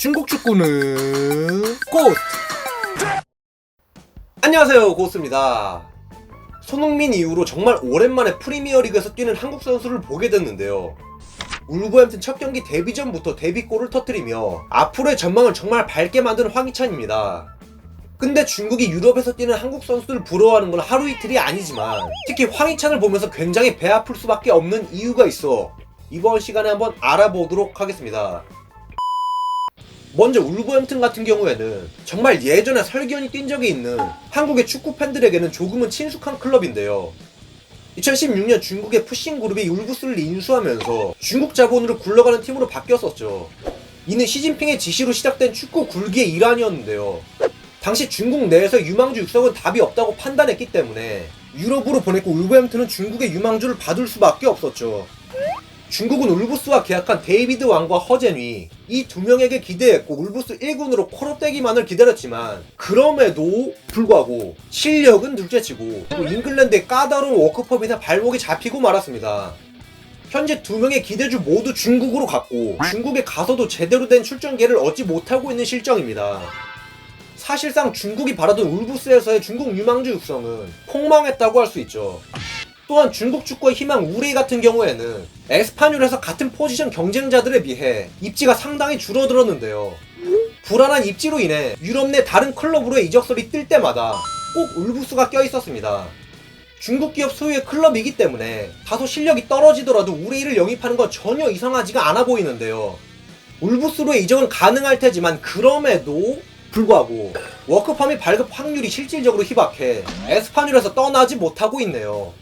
중국 축구는 고스트. 안녕하세요, 고스트입니다. 손흥민 이후로 정말 오랜만에 프리미어리그에서 뛰는 한국 선수를 보게 됐는데요. 울버햄튼 첫 경기 데뷔전부터 데뷔골을 터뜨리며 앞으로의 전망을 정말 밝게 만든 황희찬입니다. 근데 중국이 유럽에서 뛰는 한국 선수들을 부러워하는 건 하루 이틀이 아니지만 특히 황희찬을 보면서 굉장히 배 아플 수밖에 없는 이유가 있어 이번 시간에 한번 알아보도록 하겠습니다. 먼저 울버햄튼 같은 경우에는 정말 예전에 설기현이 뛴 적이 있는 한국의 축구 팬들에게는 조금은 친숙한 클럽인데요. 2016년 중국의 푸싱 그룹이 울부스를 인수하면서 중국 자본으로 굴러가는 팀으로 바뀌었었죠. 이는 시진핑의 지시로 시작된 축구 굴기의 일환이었는데요. 당시 중국 내에서 유망주 육성은 답이 없다고 판단했기 때문에 유럽으로 보냈고 울버햄튼은 중국의 유망주를 받을 수밖에 없었죠. 중국은 울부스와 계약한 데이비드 왕과 허젠위 이 두 명에게 기대했고 울부스 1군으로 콜업되기만을 기다렸지만 그럼에도 불구하고 실력은 둘째치고 또 잉글랜드의 까다로운 워크숍에서 발목이 잡히고 말았습니다. 현재 두 명의 기대주 모두 중국으로 갔고 중국에 가서도 제대로 된 출전 기회를 얻지 못하고 있는 실정입니다. 사실상 중국이 바라던 울부스에서의 중국 유망주 육성은 폭망했다고 할 수 있죠. 또한 중국 축구의 희망 우레이 같은 경우에는 에스파뇰에서 같은 포지션 경쟁자들에 비해 입지가 상당히 줄어들었는데요. 불안한 입지로 인해 유럽 내 다른 클럽으로의 이적설이 뜰 때마다 꼭 울부스가 껴있었습니다. 중국 기업 소유의 클럽이기 때문에 다소 실력이 떨어지더라도 우레이를 영입하는 건 전혀 이상하지가 않아 보이는데요. 울부스로의 이적은 가능할 테지만 그럼에도 불구하고 워크팜의 발급 확률이 실질적으로 희박해 에스파뇰에서 떠나지 못하고 있네요.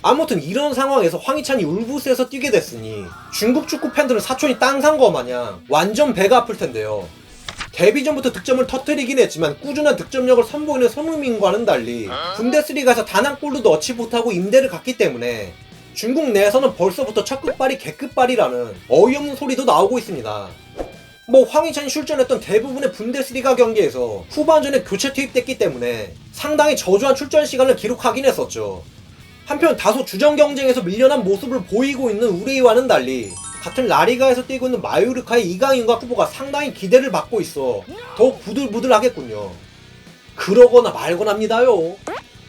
아무튼 이런 상황에서 황희찬이 울부스에서 뛰게 됐으니 중국 축구 팬들은 사촌이 땅 산 거 마냥 완전 배가 아플 텐데요. 데뷔전부터 득점을 터뜨리긴 했지만 꾸준한 득점력을 선보이는 손흥민과는 달리 분데스리가에서 단 한 골도 넣지 못하고 임대를 갔기 때문에 중국 내에서는 벌써부터 첫 끝발이 개끝발이라는 어이없는 소리도 나오고 있습니다. 황희찬이 출전했던 대부분의 분데스리가 경기에서 후반전에 교체 투입됐기 때문에 상당히 저조한 출전 시간을 기록하긴 했었죠. 한편 다소 주전 경쟁에서 밀려난 모습을 보이고 있는 우레이와는 달리 같은 라리가에서 뛰고 있는 마요르카의 이강인과 후보가 상당히 기대를 받고 있어 더욱 부들부들하겠군요. 그러거나 말거나입니다요.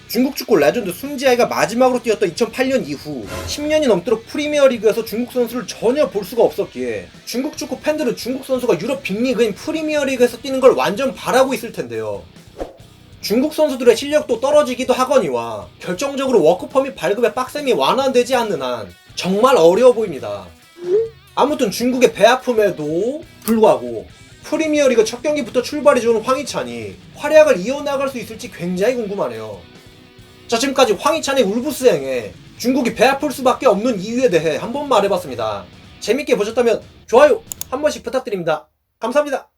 중국 축구 레전드 순지아이가 마지막으로 뛰었던 2008년 이후 10년이 넘도록 프리미어리그에서 중국 선수를 전혀 볼 수가 없었기에 중국 축구 팬들은 중국 선수가 유럽 빅리그인 프리미어리그에서 뛰는 걸 완전 바라고 있을 텐데요. 중국 선수들의 실력도 떨어지기도 하거니와 결정적으로 워크펌 및 발급의 빡셈이 완화되지 않는 한 정말 어려워 보입니다. 아무튼 중국의 배 아픔에도 불구하고 프리미어리그 첫 경기부터 출발이 좋은 황희찬이 활약을 이어나갈 수 있을지 굉장히 궁금하네요. 자, 지금까지 황희찬의 울부스행에 중국이 배 아플 수밖에 없는 이유에 대해 한번 말해봤습니다. 재밌게 보셨다면 좋아요 한 번씩 부탁드립니다. 감사합니다.